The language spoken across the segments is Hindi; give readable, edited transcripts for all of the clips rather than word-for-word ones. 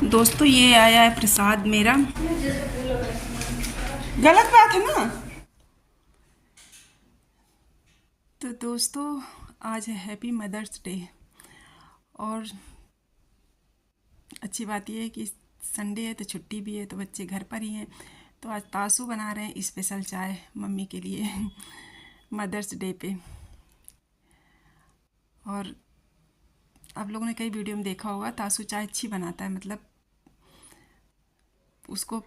दोस्तों ये आया है प्रसाद मेरा। गलत बात है ना। तो दोस्तों आज है हैप्पी मदर्स डे और अच्छी बात यह है कि संडे है तो छुट्टी भी है, तो बच्चे घर पर ही हैं। तो आज तासू बना रहे हैं स्पेशल चाय मम्मी के लिए मदर्स डे पे। और आप लोगों ने कई वीडियो में देखा होगा, तासू चाय अच्छी बनाता है, मतलब उसको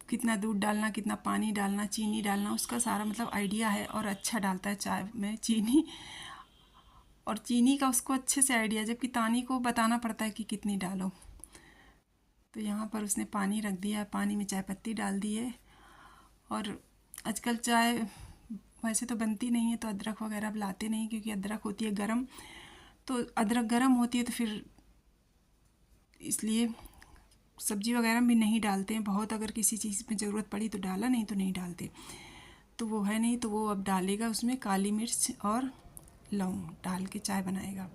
कितना दूध डालना, कितना पानी डालना, चीनी डालना, उसका सारा मतलब आइडिया है और अच्छा डालता है चाय में चीनी, और चीनी का उसको अच्छे से आइडिया, जबकि तानी को बताना पड़ता है कि कितनी डालो। तो यहाँ पर उसने पानी रख दिया है, पानी में चाय पत्ती डाल दी है। और आजकल चाय वैसे तो बनती नहीं है, तो अदरक वगैरह अब लाते नहीं, क्योंकि अदरक होती है गरम, तो अदरक गरम होती है, तो फिर इसलिए सब्जी वगैरह भी नहीं डालते हैं। बहुत अगर किसी चीज़ में ज़रूरत पड़ी तो डाला, नहीं तो नहीं डालते। तो वो है नहीं, तो वो अब डालेगा उसमें काली मिर्च और लौंग डाल के चाय बनाएगा।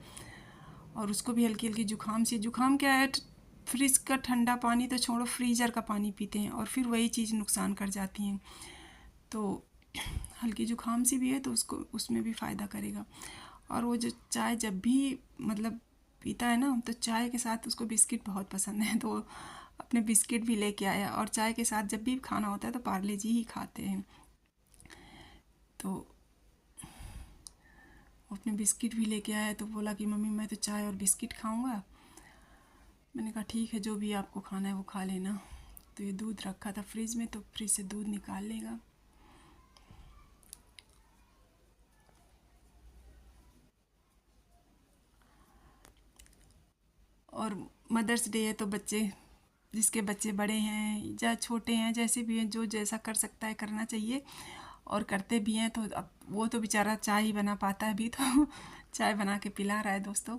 और उसको भी हल्की हल्की जुकाम क्या है, फ्रिज का ठंडा पानी तो छोड़ो, फ्रीज़र का पानी पीते हैं और फिर वही चीज़ नुकसान कर जाती हैं। तो हल्की जुकाम सी भी है तो उसको उसमें भी फ़ायदा करेगा। और वो जो चाय जब भी मतलब पीता है ना, तो चाय के साथ उसको बिस्किट बहुत पसंद है, तो अपने बिस्किट भी लेके आया। और चाय के साथ जब भी खाना होता है तो पार्ले जी ही खाते हैं, तो अपने बिस्किट भी लेके आया। तो बोला कि मम्मी मैं तो चाय और बिस्किट खाऊंगा। मैंने कहा ठीक है, जो भी आपको खाना है वो खा लेना। तो ये दूध रखा था फ्रिज में, तो फ्रिज से दूध निकाल लेगा। और मदर्स डे है तो बच्चे, जिसके बच्चे बड़े हैं या छोटे हैं, जैसे भी हैं, जो जैसा कर सकता है करना चाहिए, और करते भी हैं। तो अब वो तो बेचारा चाय ही बना पाता है अभी तो चाय बना के पिला रहा है दोस्तों।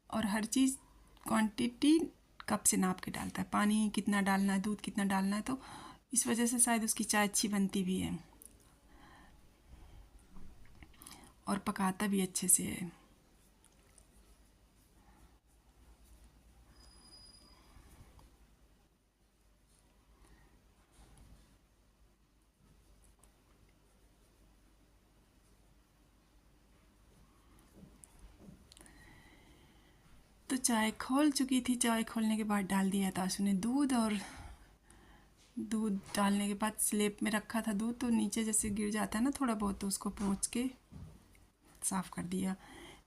और हर चीज़ क्वांटिटी कप से नाप के डालता है, पानी कितना डालना है, दूध कितना डालना है, तो इस वजह से शायद उसकी चाय अच्छी बनती भी है और पकाता भी अच्छे से है। तो चाय खोल चुकी थी, चाय खोलने के बाद डाल दिया तासू ने दूध, और दूध डालने के बाद स्लेब में रखा था दूध, तो नीचे जैसे गिर जाता है ना थोड़ा बहुत, तो उसको पोंछ के साफ़ कर दिया,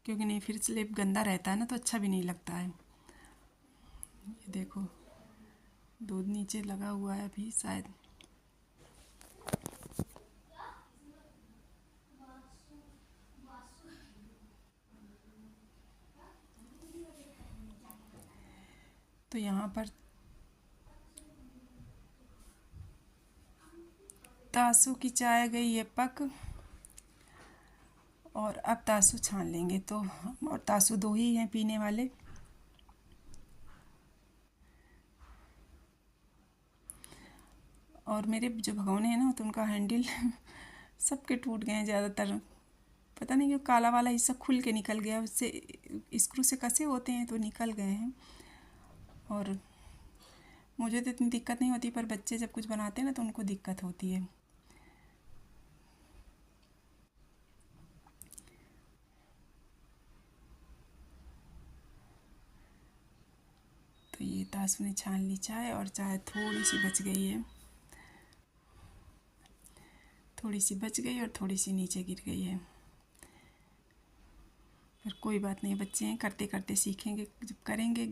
क्योंकि नहीं फिर स्लेब गंदा रहता है ना, तो अच्छा भी नहीं लगता है। ये देखो दूध नीचे लगा हुआ है अभी शायद। तो यहाँ पर तासू की चाय गई है पक, और अब तासू छान लेंगे। तो और तासू दो ही हैं पीने वाले। और मेरे जो भगोने हैं ना, तो उनका हैंडल सबके टूट गए हैं ज़्यादातर, पता नहीं क्यों काला वाला हिस्सा खुल के निकल गया, उससे स्क्रू से कसे होते हैं तो निकल गए हैं। और मुझे तो इतनी दिक्कत नहीं होती, पर बच्चे जब कुछ बनाते हैं ना तो उनको दिक्कत होती है। तो ये तासू ने छान ली चाय, और चाय थोड़ी सी बच गई है, थोड़ी सी बच गई और थोड़ी सी नीचे गिर गई है। पर कोई बात नहीं, बच्चे हैं, करते करते सीखेंगे। जब करेंगे,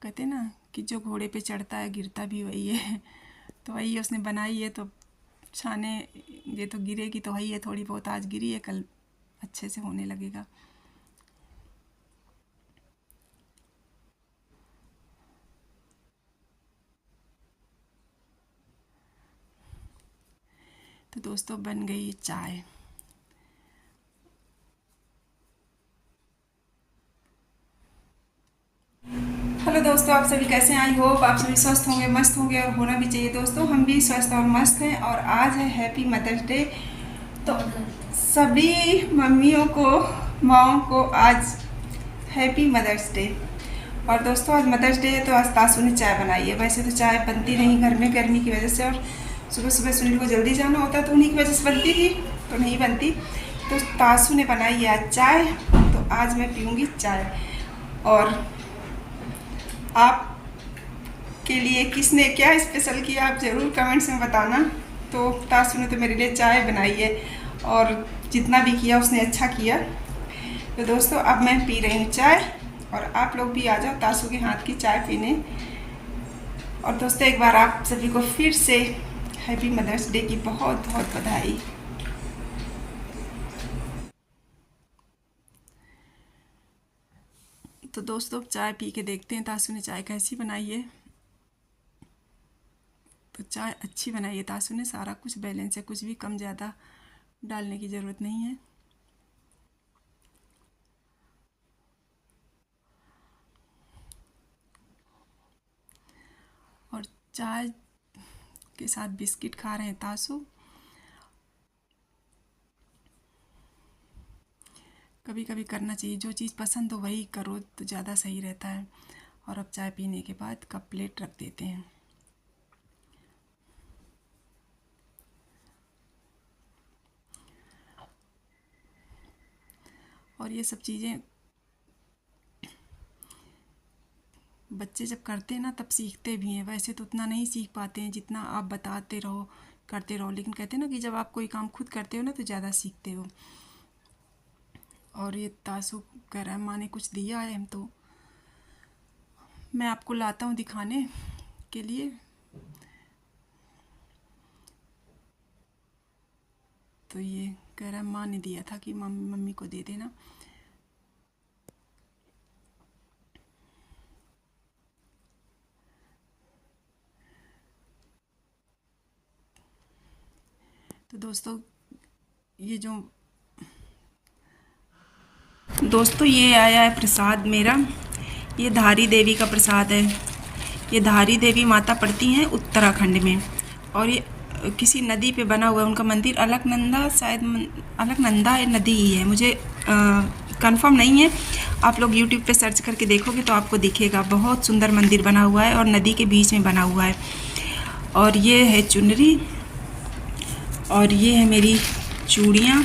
कहते ना कि जो घोड़े पे चढ़ता है गिरता भी वही है तो वही उसने बनाई है, तो छाने ये तो गिरेगी तो वही है, थोड़ी बहुत आज गिरी है, कल अच्छे से होने लगेगा। तो दोस्तों बन गई चाय। हेलो दोस्तों, आप सभी कैसे हैं? आई होप आप सभी स्वस्थ होंगे, मस्त होंगे, और होना भी चाहिए दोस्तों। हम भी स्वस्थ और मस्त हैं। और आज है हैप्पी मदर्स डे, तो सभी मम्मियों को माओ को आज हैप्पी मदर्स डे। और दोस्तों आज मदर्स डे है तो आज तासू ने चाय बनाई है। वैसे तो चाय बनती नहीं घर में गर्मी की वजह से, और सुबह सुबह सुनील को जल्दी जाना होता है तो उन्हीं की वजह से बनती थी, तो नहीं बनती। तो तासू ने बनाई है आज चाय, तो आज मैं पीऊँगी चाय। और आप के लिए किसने क्या स्पेशल किया आप ज़रूर कमेंट्स में बताना। तो तासू ने तो मेरे लिए चाय बनाई है और जितना भी किया उसने अच्छा किया। तो दोस्तों अब मैं पी रही हूँ चाय, और आप लोग भी आ जाओ तासू के हाथ की चाय पीने। और दोस्तों एक बार आप सभी को फिर से हैप्पी मदर्स डे की बहुत बहुत बधाई। तो दोस्तों चाय पी के देखते हैं तासू ने चाय कैसी बनाई है। तो चाय अच्छी बनाई है तासू ने, सारा कुछ बैलेंस है, कुछ भी कम ज़्यादा डालने की ज़रूरत नहीं है। और चाय के साथ बिस्किट खा रहे हैं तासू। कभी कभी करना चाहिए, जो चीज़ पसंद हो वही करो तो ज़्यादा सही रहता है। और अब चाय पीने के बाद कप प्लेट रख देते हैं। और ये सब चीज़ें बच्चे जब करते हैं ना तब सीखते भी हैं। वैसे तो उतना नहीं सीख पाते हैं जितना आप बताते रहो करते रहो, लेकिन कहते हैं ना कि जब आप कोई काम खुद करते हो ना तो ज़्यादा सीखते हो। और ये तासू कह रहा है माँ ने कुछ दिया है, हम तो मैं आपको लाता हूँ दिखाने के लिए। तो ये कह रहा है माँ ने दिया था कि मम्मी को दे देना। तो दोस्तों ये आया है प्रसाद मेरा, ये धारी देवी का प्रसाद है। ये धारी देवी माता पड़ती हैं उत्तराखंड में, और ये किसी नदी पे बना हुआ है उनका मंदिर। अलकनंदा शायद अलकनंदा नदी ही है, मुझे कंफर्म नहीं है। आप लोग यूट्यूब पे सर्च करके देखोगे तो आपको दिखेगा। बहुत सुंदर मंदिर बना हुआ है और नदी के बीच में बना हुआ है। और ये है चुनरी, और ये है मेरी चूड़ियाँ,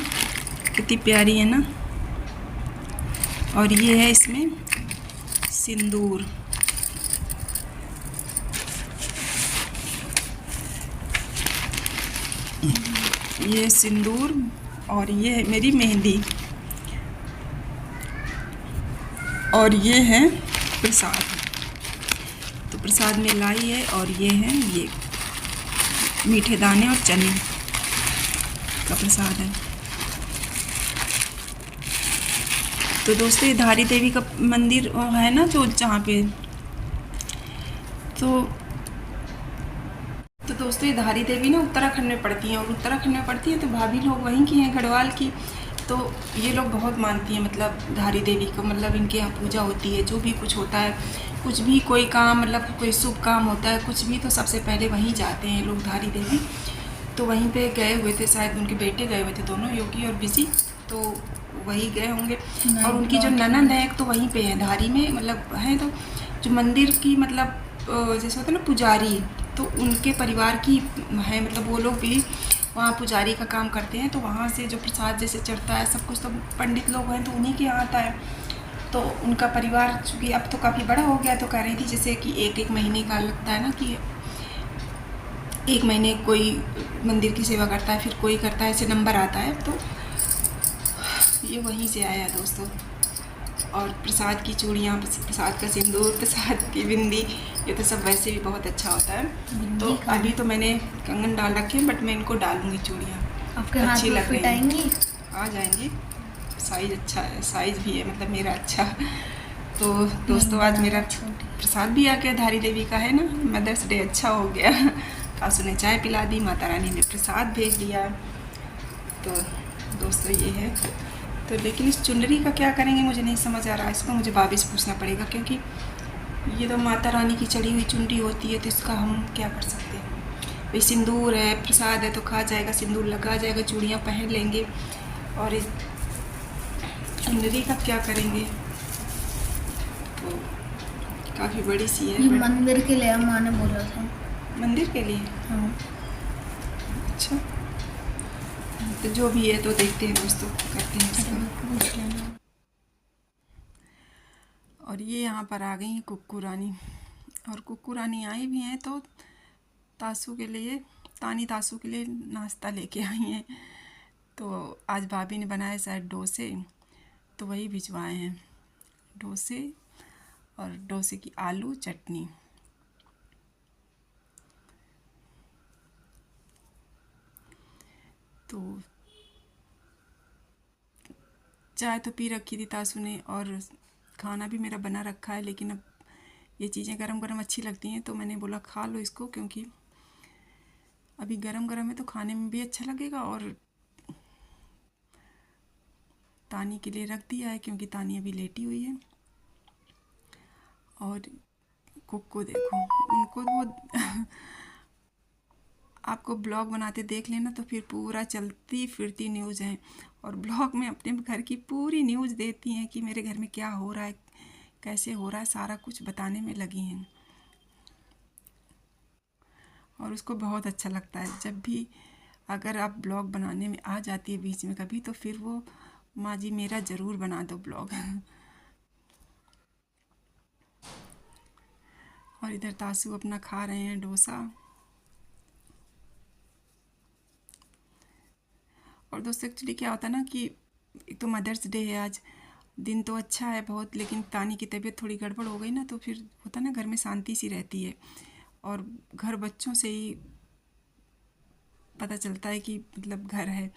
कितनी प्यारी है ना। और ये है इसमें सिंदूर। ये सिंदूर, और ये है मेरी मेहंदी, और ये है प्रसाद। तो प्रसाद में लाई है, और ये है ये मीठे दाने और चने का प्रसाद है। तो दोस्तों ये धारी देवी का मंदिर है ना, जो जहाँ पे तो दोस्तों ये धारी देवी ना उत्तराखंड में पड़ती हैं, और उत्तराखंड में पड़ती है तो भाभी लोग वहीं की हैं, गढ़वाल की। तो ये लोग बहुत मानती हैं मतलब धारी देवी को, मतलब इनके यहाँ पूजा होती है। जो भी कुछ होता है, कुछ भी कोई काम मतलब कोई शुभ काम होता है कुछ भी, तो सबसे पहले वहीं जाते हैं लोग धारी देवी। तो वहीं पे गए हुए थे, शायद उनके बेटे गए हुए थे दोनों, योगी और बिजी, तो वहीं गए होंगे। और उनकी जो ननंद है तो वहीं पे है धारी में, मतलब है। तो जो मंदिर की मतलब जैसे होता है ना पुजारी, तो उनके परिवार की है, मतलब वो लोग भी वहाँ पुजारी का काम करते हैं। तो वहाँ से जो प्रसाद जैसे चढ़ता है सब कुछ, तो पंडित लोग हैं तो उन्हीं के यहाँ आता है। तो उनका परिवार चूँकि अब तो काफ़ी बड़ा हो गया, तो कह रही थी जैसे कि एक महीने का लगता है ना, कि 1 महीने कोई मंदिर की सेवा करता है, फिर कोई करता है, ऐसे नंबर आता है। तो ये वहीं से आया दोस्तों। और प्रसाद की चूड़ियाँ, प्रसाद का सिंदूर, प्रसाद की बिंदी, ये तो सब वैसे भी बहुत अच्छा होता है। तो अभी तो मैंने कंगन डाल रखे हैं, बट मैं इनको डालूंगी चूड़ियाँ, आपके अच्छी लग रही हैं। आ जाएंगी, साइज अच्छा है, साइज भी है मतलब मेरा अच्छा। तो दोस्तों आज मेरा प्रसाद भी आ गया, धारी देवी का है ना, मदर्स डे अच्छा हो गया। तासू ने चाय पिला दी, माता रानी ने प्रसाद भेज दिया। तो दोस्तों ये है। तो लेकिन इस चुनरी का क्या करेंगे मुझे नहीं समझ आ रहा है, इसको मुझे भाभी से पूछना पड़ेगा, क्योंकि ये तो माता रानी की चढ़ी हुई चुनरी होती है, तो इसका हम क्या कर सकते हैं। भाई सिंदूर है, प्रसाद है तो खा जाएगा, सिंदूर लगा जाएगा, चूड़ियाँ पहन लेंगे। और चुनरी का क्या करेंगे, तो काफ़ी बड़ी सी है। ये मंदिर के लिए माँ ने बोला था। मंदिर के लिए? हाँ। अच्छा, तो जो भी है तो देखते हैं दोस्तों, करते हैं इसका। पूछ लेना। और ये यहाँ पर आ गई हैं कुक्कू रानी, और कुक्कू रानी आई भी हैं तो तासू के लिए, तानी तासू के लिए नाश्ता लेके आई हैं। तो आज भाभी ने बनाए शायद डोसे, तो वही भिजवाए हैं डोसे, और डोसे की आलू चटनी। तो चाय तो पी रखी थी तासू ने, और खाना भी मेरा बना रखा है, लेकिन अब ये चीज़ें गरम गरम अच्छी लगती हैं तो मैंने बोला खा लो इसको, क्योंकि अभी गरम गरम है तो खाने में भी अच्छा लगेगा। और तानी के लिए रख दिया है क्योंकि तानी अभी लेटी हुई है। और कुक को देखो, उनको वो आपको ब्लॉग बनाते देख लेना तो फिर पूरा चलती फिरती न्यूज़ है, और ब्लॉग में अपने घर की पूरी न्यूज़ देती हैं कि मेरे घर में क्या हो रहा है, कैसे हो रहा है, सारा कुछ बताने में लगी हैं। और उसको बहुत अच्छा लगता है जब भी अगर आप ब्लॉग बनाने में आ जाती है बीच में कभी, तो फिर वो माँ जी मेरा ज़रूर बना दो ब्लॉग। और इधर तासू अपना खा रहे हैं डोसा। और दोस्तों एक्चुअली क्या होता है ना कि एक तो मदर्स डे है आज, दिन तो अच्छा है बहुत, लेकिन तानी की तबीयत थोड़ी गड़बड़ हो गई ना, तो फिर होता ना घर में शांति सी रहती है, और घर बच्चों से ही पता चलता है कि मतलब घर है।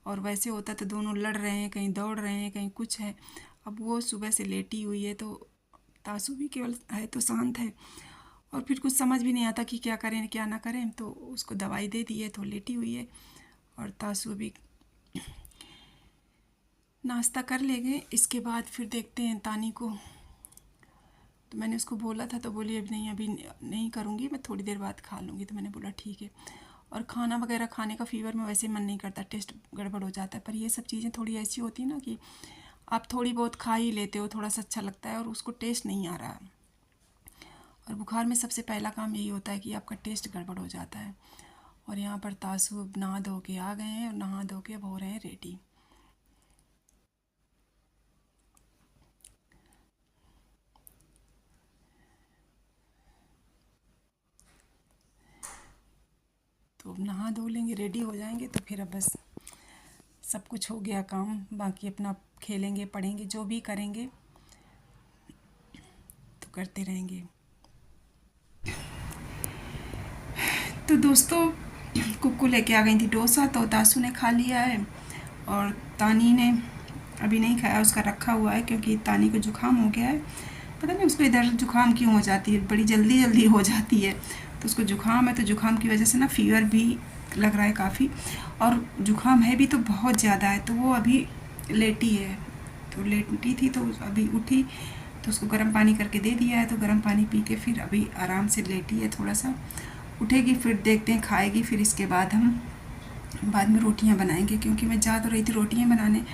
और वैसे होता तो दोनों लड़ रहे हैं, कहीं दौड़ रहे हैं, कहीं कुछ है। अब वो सुबह से लेटी हुई है तो तासू भी केवल है तो शांत है, और फिर कुछ समझ भी नहीं आता कि क्या करें क्या ना करें, तो उसको दवाई दे दी है तो लेटी हुई है। और तासू भी नाश्ता कर लेंगे, इसके बाद फिर देखते हैं तानी को। तो मैंने उसको बोला था तो बोली अभी नहीं करूँगी, मैं थोड़ी देर बाद खा लूँगी, तो मैंने बोला ठीक है। और खाना वगैरह खाने का फीवर में वैसे मन नहीं करता, टेस्ट गड़बड़ हो जाता है, पर ये सब चीज़ें थोड़ी ऐसी होती हैं ना कि आप थोड़ी बहुत खा ही लेते हो, थोड़ा सा अच्छा लगता है, और उसको टेस्ट नहीं आ रहा। और बुखार में सबसे पहला काम यही होता है कि आपका टेस्ट गड़बड़ हो जाता है। और यहाँ पर तासु नहा धो के आ गए हैं, और नहा धो के अब हो रहे हैं रेडी। तो अब नहा धो लेंगे, रेडी हो जाएंगे, तो फिर अब बस सब कुछ हो गया काम, बाकी अपना खेलेंगे पढ़ेंगे जो भी करेंगे तो करते रहेंगे। तो दोस्तों कुक्कू लेके आ गई थी डोसा, तो तासू ने खा लिया है, और तानी ने अभी नहीं खाया, उसका रखा हुआ है क्योंकि तानी को जुकाम हो गया है। पता नहीं उसको इधर जुकाम क्यों हो जाती है, बड़ी जल्दी जल्दी हो जाती है। तो उसको जुकाम है, तो जुकाम की वजह से ना फीवर भी लग रहा है काफ़ी, और जुकाम है भी तो बहुत ज़्यादा है। तो वो अभी लेटी है, तो लेटी थी तो अभी उठी, तो उसको गर्म पानी करके दे दिया है, तो गर्म पानी पी के फिर अभी आराम से लेटी है, थोड़ा सा उठेगी फिर देखते हैं खाएगी, फिर इसके बाद हम बाद में रोटियां बनाएंगे, क्योंकि मैं जा तो रही थी रोटियां बनाने,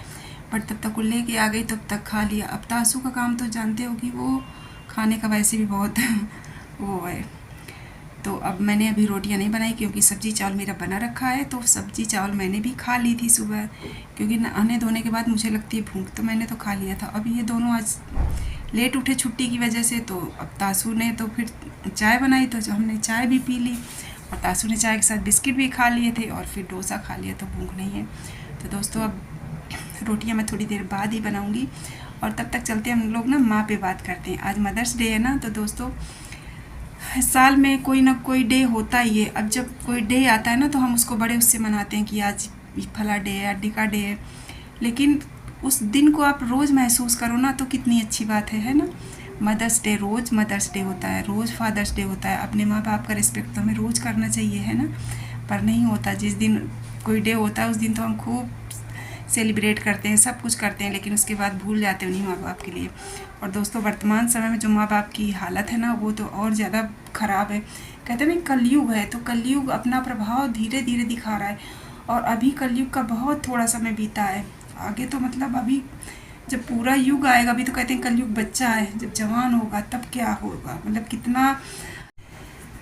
बट तब तक वो लेके आ गई, तब तक खा लिया। अब तासू का काम तो जानते हो कि वो खाने का वैसे भी बहुत वो है। तो अब मैंने अभी रोटियां नहीं बनाई क्योंकि सब्जी चावल मेरा बना रखा है, तो सब्जी चावल मैंने भी खा ली थी सुबह, क्योंकि नहाने धोने के बाद मुझे लगती है भूख, तो मैंने तो खा लिया था। अभी ये दोनों आज लेट उठे छुट्टी की वजह से, तो अब तासू ने तो फिर चाय बनाई, तो जो हमने चाय भी पी ली, और तासू ने चाय के साथ बिस्किट भी खा लिए थे, और फिर डोसा खा लिया, तो भूख नहीं है। तो दोस्तों अब रोटियां मैं थोड़ी देर बाद ही बनाऊंगी, और तब तक चलते हम लोग ना माँ पे बात करते हैं। आज मदर्स डे है ना, तो दोस्तों साल में कोई ना कोई डे होता ही है। अब जब कोई डे आता है ना, तो हम उसको बड़े उससे मनाते हैं कि आज फला डे है, अड्डे का डे है, लेकिन उस दिन को आप रोज़ महसूस करो ना, तो कितनी अच्छी बात है ना। मदर्स डे रोज़ मदर्स डे होता है, रोज़ फादर्स डे होता है। अपने माँ बाप का रिस्पेक्ट तो हमें रोज़ करना चाहिए, है ना, पर नहीं होता। जिस दिन कोई डे होता है उस दिन तो हम खूब सेलिब्रेट करते हैं, सब कुछ करते हैं, लेकिन उसके बाद भूल जाते हैं उन्हीं माँ बाप के लिए। और दोस्तों वर्तमान समय में जो माँ बाप की हालत है ना, वो तो और ज़्यादा ख़राब है। कहते हैं ना कलयुग है, तो कलयुग अपना प्रभाव धीरे धीरे दिखा रहा है, और अभी कलयुग का बहुत थोड़ा समय बीता है, आगे तो मतलब अभी जब पूरा युग आएगा, अभी तो कहते हैं कलयुग बच्चा है, जब जवान होगा तब क्या होगा, मतलब कितना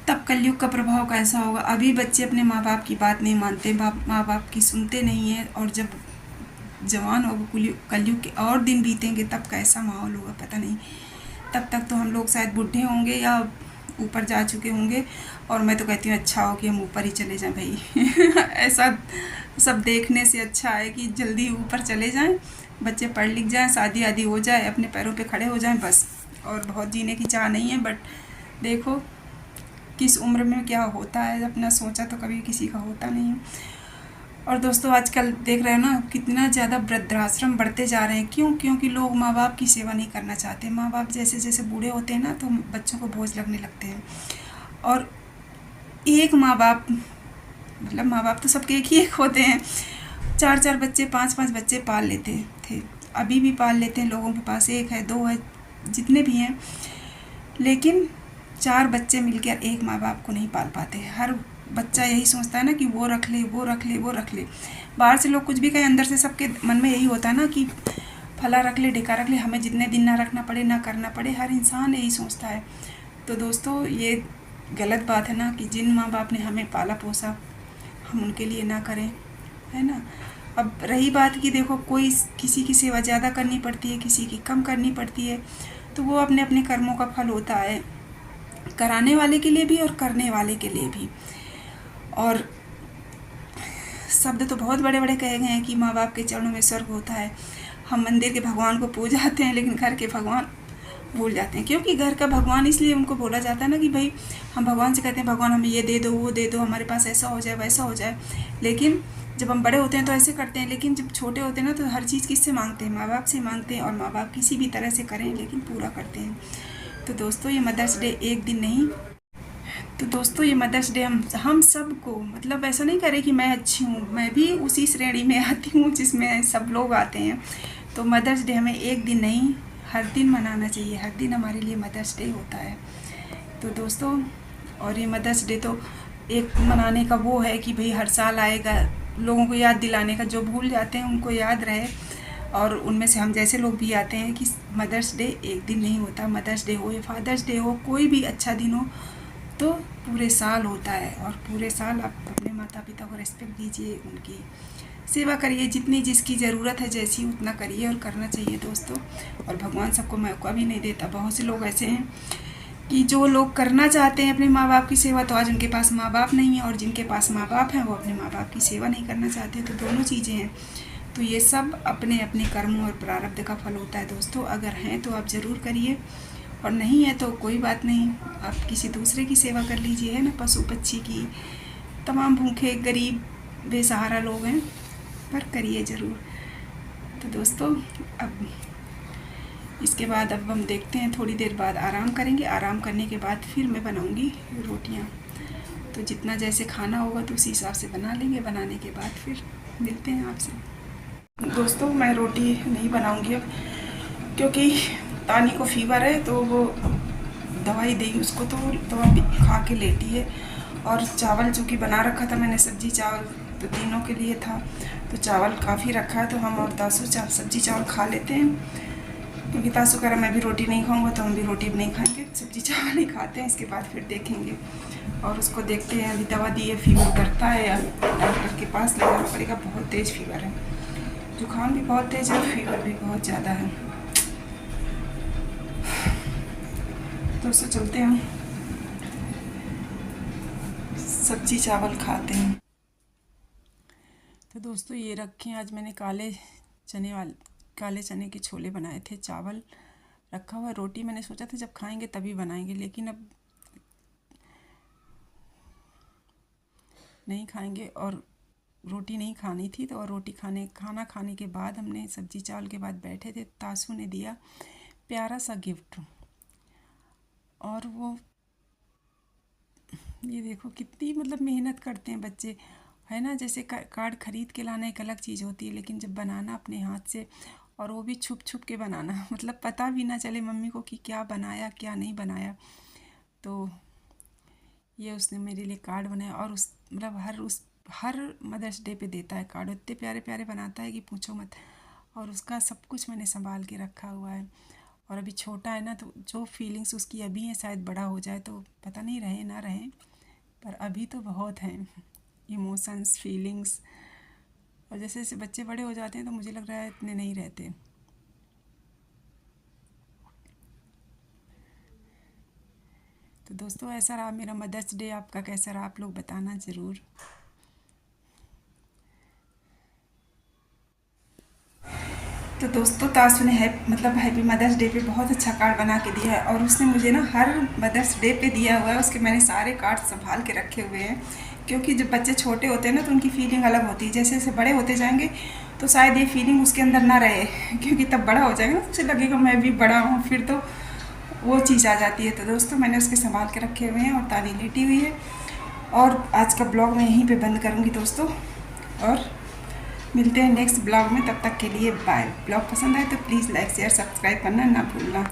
तब कलयुग का प्रभाव कैसा होगा। अभी बच्चे अपने माँ बाप की बात नहीं मानते, माँ बाप की सुनते नहीं हैं, और जब जवान होगा कलयुग के और दिन बीतेंगे तब कैसा माहौल होगा पता नहीं। तब तक तो हम लोग शायद बूढ़े होंगे या ऊपर जा चुके होंगे, और मैं तो कहती हूँ अच्छा हो कि हम ऊपर ही चले जाएं भाई। ऐसा सब देखने से अच्छा है कि जल्दी ऊपर चले जाएं, बच्चे पढ़ लिख जाएं, शादी आदि हो जाए, अपने पैरों पे खड़े हो जाएं बस। और बहुत जीने की चाह नहीं है, बट देखो किस उम्र में क्या होता है, अपना सोचा तो कभी किसी का होता नहीं है। और दोस्तों आजकल देख रहे हो ना कितना ज़्यादा वृद्धाश्रम बढ़ते जा रहे हैं। क्यों? क्योंकि लोग माँ बाप की सेवा नहीं करना चाहते। माँ बाप जैसे जैसे बूढ़े होते हैं ना तो बच्चों को बोझ लगने लगते हैं। और एक माँ बाप, मतलब माँ बाप तो सबके एक ही एक होते हैं, 4 4 बच्चे 5 5 बच्चे पाल लेते थे, अभी भी पाल लेते हैं लोगों के पास, एक है दो है जितने भी हैं, लेकिन 4 बच्चे मिलकर एक माँ बाप को नहीं पाल पाते। हर बच्चा यही सोचता है ना कि वो रख ले वो रख ले वो रख ले। बाहर से लोग कुछ भी कहें, अंदर से सबके मन में यही होता है ना कि फला रख ले ढिका रख ले, हमें जितने दिन ना रखना पड़े ना करना पड़े। हर इंसान यही सोचता है। तो दोस्तों ये गलत बात है ना कि जिन माँ बाप ने हमें पाला पोसा हम उनके लिए ना करें, है ना। अब रही बात कि देखो कोई किसी की सेवा ज़्यादा करनी पड़ती है, किसी की कम करनी पड़ती है, तो वो अपने अपने कर्मों का फल होता है, कराने वाले के लिए भी और करने वाले के लिए भी। और शब्द तो बहुत बड़े बड़े कहे गए हैं कि माँ बाप के चरणों में स्वर्ग होता है। हम मंदिर के भगवान को पूजाते हैं लेकिन घर के भगवान भूल जाते हैं। क्योंकि घर का भगवान इसलिए उनको बोला जाता है ना कि भाई हम भगवान से कहते हैं भगवान हमें ये दे दो वो दे दो, हमारे पास ऐसा हो जाए वैसा हो जाए। लेकिन जब हम बड़े होते हैं तो ऐसे करते हैं, लेकिन जब छोटे होते हैं ना तो हर चीज़ किससे मांगते हैं? माँ बाप से मांगते हैं। और माँ बाप किसी भी तरह से करें लेकिन पूरा करते हैं। तो दोस्तों ये मदर्स डे एक दिन नहीं, तो दोस्तों ये मदर्स डे हम सबको, मतलब ऐसा नहीं करे कि मैं अच्छी हूँ, मैं भी उसी श्रेणी में आती हूँ जिसमें सब लोग आते हैं। तो मदर्स डे हमें एक दिन नहीं हर दिन मनाना चाहिए, हर दिन हमारे लिए मदर्स डे होता है। तो दोस्तों और ये मदर्स डे तो एक मनाने का वो है कि भाई हर साल आएगा, लोगों को याद दिलाने का, जो भूल जाते हैं उनको याद रहे। और उनमें से हम जैसे लोग भी आते हैं कि मदर्स डे एक दिन नहीं होता। मदर्स डे हो या फादर्स डे हो, कोई भी अच्छा दिन हो तो पूरे साल होता है। और पूरे साल आप अपने माता पिता को रिस्पेक्ट दीजिए, उनकी सेवा करिए, जितनी जिसकी ज़रूरत है जैसी उतना करिए और करना चाहिए दोस्तों। और भगवान सबको मौका भी नहीं देता। बहुत से लोग ऐसे हैं कि जो लोग करना चाहते हैं अपने माँ बाप की सेवा, तो आज उनके पास माँ बाप नहीं है, और जिनके पास माँ बाप हैं वो अपने माँ बाप की सेवा नहीं करना चाहते। तो दोनों चीज़ें हैं। तो ये सब अपने अपने कर्मों और प्रारब्ध का फल होता है दोस्तों। अगर हैं तो आप ज़रूर करिए, और नहीं है तो कोई बात नहीं, आप किसी दूसरे की सेवा कर लीजिए, है ना। पशु पक्षी की, तमाम भूखे गरीब बेसहारा लोग हैं, पर करिए ज़रूर। तो दोस्तों अब इसके बाद अब हम देखते हैं, थोड़ी देर बाद आराम करेंगे। आराम करने के बाद फिर मैं बनाऊंगी रोटियां। तो जितना जैसे खाना होगा तो उसी हिसाब से बना लेंगे। बनाने के बाद फिर मिलते हैं आपसे। दोस्तों मैं रोटी नहीं बनाऊंगी अब, क्योंकि तानी को फीवर है तो वो दवाई देगी उसको, तो दवा खा के लेटी है। और चावल जो कि बना रखा था मैंने, सब्जी चावल तो तीनों के लिए था, तो चावल काफ़ी रखा है। तो हम और तासू सब्जी चावल खा लेते हैं, क्योंकि तासू कह रहा मैं भी रोटी नहीं खाऊंगा, तो हम भी रोटी नहीं खाएंगे, सब्जी चावल ही खाते हैं। इसके बाद फिर देखेंगे और उसको देखते हैं। अभी दवा दी है, फीवर करता है या डॉक्टर के पास ले जाना पड़ेगा। बहुत तेज़ फीवर है, जुकाम भी बहुत तेज़ है, फीवर भी बहुत ज़्यादा है। तो उससे चलते हैं, सब्जी चावल खाते हैं। तो दोस्तों ये रखे आज मैंने काले चने के छोले बनाए थे। चावल रखा हुआ, रोटी मैंने सोचा था जब खाएंगे तभी बनाएंगे, लेकिन अब नहीं खाएंगे। और रोटी नहीं खानी थी, तो और रोटी खाना खाने के बाद हमने सब्जी चावल के बाद बैठे थे, तासू ने दिया प्यारा सा गिफ्ट। और वो ये देखो कितनी मतलब मेहनत करते हैं बच्चे, है ना। जैसे कार्ड खरीद के लाना एक अलग चीज़ होती है, लेकिन जब बनाना अपने हाथ से, और वो भी छुप छुप के बनाना, मतलब पता भी ना चले मम्मी को कि क्या बनाया क्या नहीं बनाया। तो ये उसने मेरे लिए कार्ड बनाया, और उस मतलब हर मदर्स डे पे देता है कार्ड। इतने प्यारे प्यारे बनाता है कि पूछो मत। और उसका सब कुछ मैंने संभाल के रखा हुआ है। और अभी छोटा है ना, तो जो फीलिंग्स उसकी अभी हैं, शायद बड़ा हो जाए तो पता नहीं रहे ना रहे, पर अभी तो बहुत हैं इमोशंस, फीलिंग्स। और जैसे जैसे बच्चे बड़े हो जाते हैं तो मुझे लग रहा है इतने नहीं रहते। तो दोस्तों, ऐसा रहा मेरा मदर्स डे। आपका कैसा रहा आप लोग बताना ज़रूर। तो दोस्तों, ताशु ने हैप्पी मदर्स डे पे बहुत अच्छा कार्ड बना के दिया है, और उसने मुझे ना हर मदर्स डे पे दिया हुआ है। उसके मैंने सारे कार्ड संभाल के रखे हुए हैं, क्योंकि जब बच्चे छोटे होते हैं ना तो उनकी फीलिंग अलग होती है। जैसे जैसे बड़े होते जाएंगे तो शायद ये फीलिंग उसके अंदर ना रहे, क्योंकि तब बड़ा हो जाएगा तो उसे लगेगा मैं भी बड़ा हूँ, फिर तो वो चीज़ आ जाती है। तो दोस्तों, मैंने उसके संभाल के रखे हुए हैं और ताली लेटी हुई है। और आज का ब्लॉग मैं यहीं पे बंद करूँगी दोस्तों, और मिलते हैं नेक्स्ट ब्लॉग में। तब तक के लिए बाय। ब्लॉग पसंद आए तो प्लीज़ लाइक शेयर सब्सक्राइब करना ना भूलना।